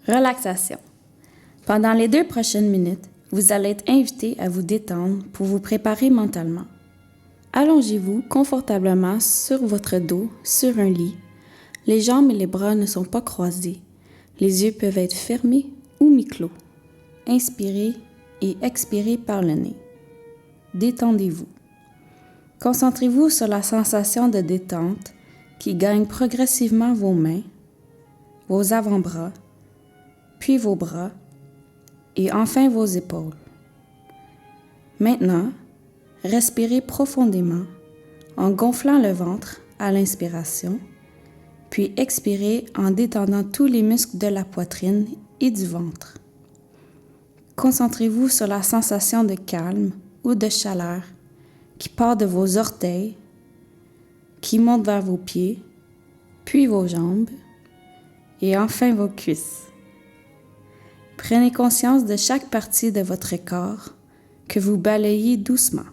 Relaxation. Pendant les 2 prochaines minutes, vous allez être invité à vous détendre pour vous préparer mentalement. Allongez-vous confortablement sur votre dos, sur un lit. Les jambes et les bras ne sont pas croisés. Les yeux peuvent être fermés ou mi-clos. Inspirez et expirez par le nez. Détendez-vous. Concentrez-vous sur la sensation de détente qui gagne progressivement vos mains, vos avant-bras, puis vos bras et enfin vos épaules. Maintenant, respirez profondément en gonflant le ventre à l'inspiration, puis expirez en détendant tous les muscles de la poitrine et du ventre. Concentrez-vous sur la sensation de calme ou de chaleur qui part de vos orteils, qui monte vers vos pieds, puis vos jambes et enfin vos cuisses. Prenez conscience de chaque partie de votre corps que vous balayez doucement.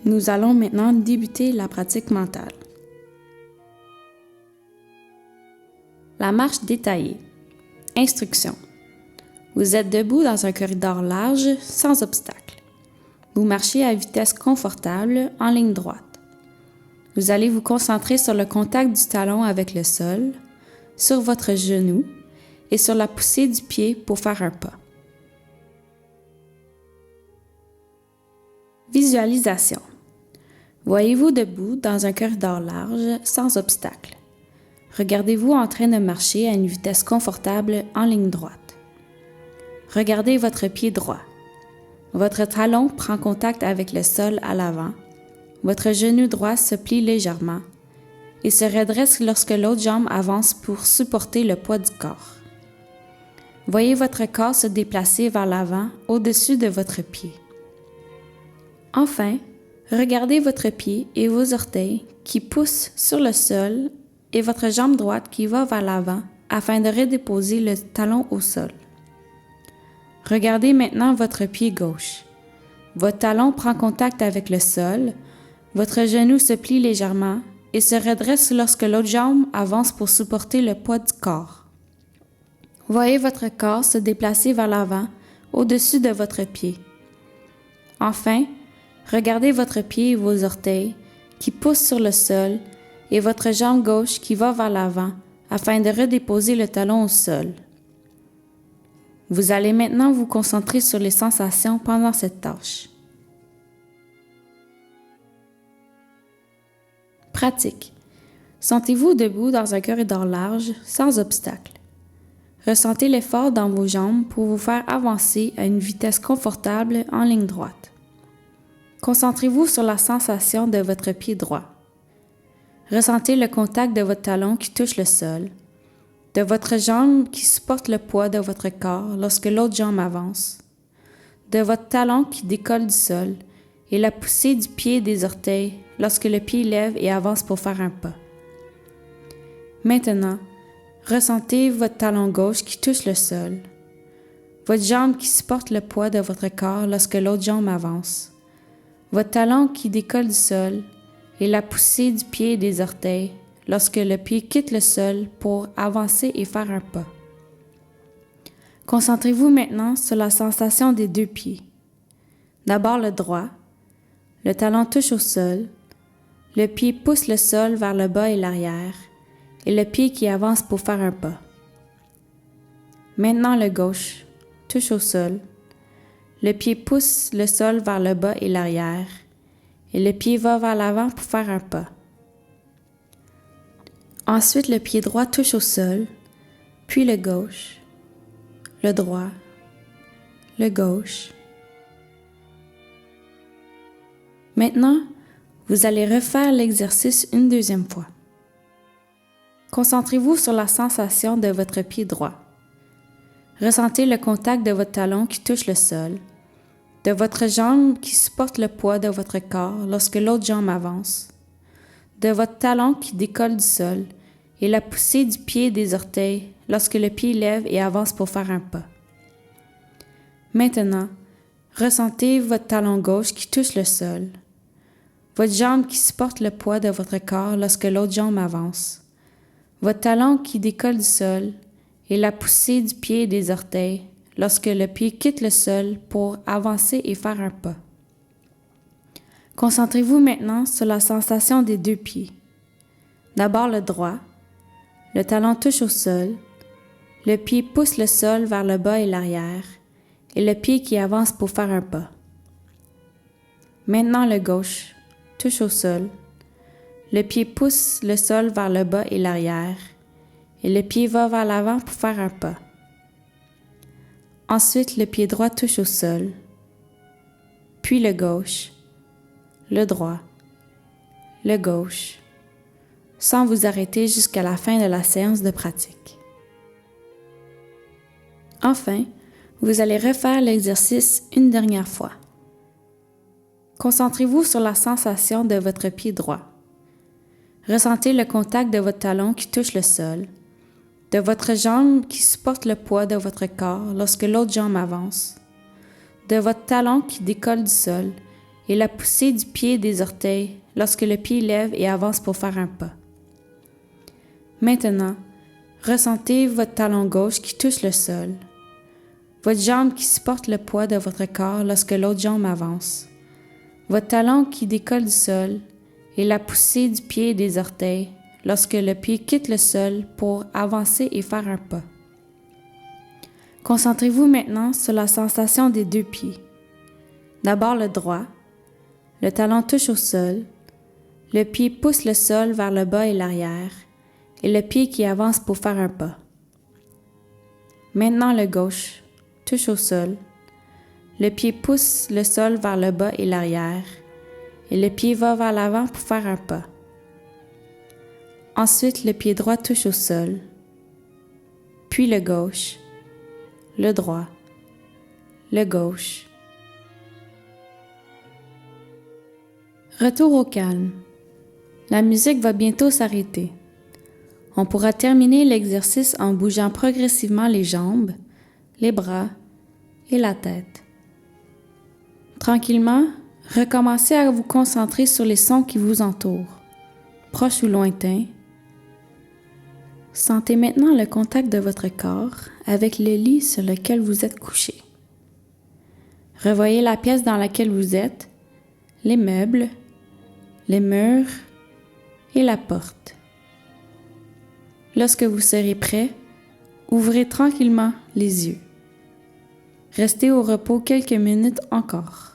Nous allons maintenant débuter la pratique mentale. La marche détaillée. Instruction. Vous êtes debout dans un corridor large, sans obstacle. Vous marchez à vitesse confortable, en ligne droite. Vous allez vous concentrer sur le contact du talon avec le sol, sur votre genou et sur la poussée du pied pour faire un pas. Visualisation. Voyez-vous debout dans un corridor large, sans obstacle. Regardez-vous en train de marcher à une vitesse confortable en ligne droite. Regardez votre pied droit. Votre talon prend contact avec le sol à l'avant. Votre genou droit se plie légèrement et se redresse lorsque l'autre jambe avance pour supporter le poids du corps. Voyez votre corps se déplacer vers l'avant au-dessus de votre pied. Enfin, regardez votre pied et vos orteils qui poussent sur le sol et votre jambe droite qui va vers l'avant afin de redéposer le talon au sol. Regardez maintenant votre pied gauche. Votre talon prend contact avec le sol, votre genou se plie légèrement et se redresse lorsque l'autre jambe avance pour supporter le poids du corps. Voyez votre corps se déplacer vers l'avant au-dessus de votre pied. Enfin, regardez votre pied et vos orteils qui poussent sur le sol et votre jambe gauche qui va vers l'avant afin de redéposer le talon au sol. Vous allez maintenant vous concentrer sur les sensations pendant cette tâche. Pratique. Sentez-vous debout dans un corridor large, sans obstacle. Ressentez l'effort dans vos jambes pour vous faire avancer à une vitesse confortable en ligne droite. Concentrez-vous sur la sensation de votre pied droit. Ressentez le contact de votre talon qui touche le sol, de votre jambe qui supporte le poids de votre corps lorsque l'autre jambe avance, de votre talon qui décolle du sol et la poussée du pied et des orteils lorsque le pied lève et avance pour faire un pas. Maintenant, ressentez votre talon gauche qui touche le sol, votre jambe qui supporte le poids de votre corps lorsque l'autre jambe avance, votre talon qui décolle du sol et la poussée du pied et des orteils lorsque le pied quitte le sol pour avancer et faire un pas. Concentrez-vous maintenant sur la sensation des 2 pieds. D'abord le droit, le talon touche au sol, le pied pousse le sol vers le bas et l'arrière, et le pied qui avance pour faire un pas. Maintenant le gauche, touche au sol, le pied pousse le sol vers le bas et l'arrière, et le pied va vers l'avant pour faire un pas. Ensuite, le pied droit touche au sol, puis le gauche, le droit, le gauche. Maintenant, vous allez refaire l'exercice une 2e fois. Concentrez-vous sur la sensation de votre pied droit. Ressentez le contact de votre talon qui touche le sol, de votre jambe qui supporte le poids de votre corps lorsque l'autre jambe avance, de votre talon qui décolle du sol et la poussée du pied et des orteils lorsque le pied lève et avance pour faire un pas. Maintenant, ressentez votre talon gauche qui touche le sol, votre jambe qui supporte le poids de votre corps lorsque l'autre jambe avance, votre talon qui décolle du sol et la poussée du pied et des orteils lorsque le pied quitte le sol pour avancer et faire un pas. Concentrez-vous maintenant sur la sensation des deux pieds. D'abord le droit, le talon touche au sol, le pied pousse le sol vers le bas et l'arrière, et le pied qui avance pour faire un pas. Maintenant le gauche touche au sol, le pied pousse le sol vers le bas et l'arrière, et le pied va vers l'avant pour faire un pas. Ensuite, le pied droit touche au sol, puis le gauche, le droit, le gauche, sans vous arrêter jusqu'à la fin de la séance de pratique. Enfin, vous allez refaire l'exercice une dernière fois. Concentrez-vous sur la sensation de votre pied droit. Ressentez le contact de votre talon qui touche le sol, de votre jambe qui supporte le poids de votre corps lorsque l'autre jambe avance, de votre talon qui décolle du sol et la poussée du pied et des orteils lorsque le pied lève et avance pour faire un pas. Maintenant, ressentez votre talon gauche qui touche le sol, votre jambe qui supporte le poids de votre corps lorsque l'autre jambe avance, votre talon qui décolle du sol et la poussée du pied et des orteils lorsque le pied quitte le sol pour avancer et faire un pas. Concentrez-vous maintenant sur la sensation des deux pieds. D'abord le droit, le talon touche au sol, le pied pousse le sol vers le bas et l'arrière, et le pied qui avance pour faire un pas. Maintenant le gauche touche au sol, le pied pousse le sol vers le bas et l'arrière, et le pied va vers l'avant pour faire un pas. Ensuite, le pied droit touche au sol, puis le gauche, le droit, le gauche. Retour au calme. La musique va bientôt s'arrêter. On pourra terminer l'exercice en bougeant progressivement les jambes, les bras et la tête. Tranquillement, recommencez à vous concentrer sur les sons qui vous entourent, proches ou lointains. Sentez maintenant le contact de votre corps avec le lit sur lequel vous êtes couché. Revoyez la pièce dans laquelle vous êtes, les meubles, les murs et la porte. Lorsque vous serez prêt, ouvrez tranquillement les yeux. Restez au repos quelques minutes encore.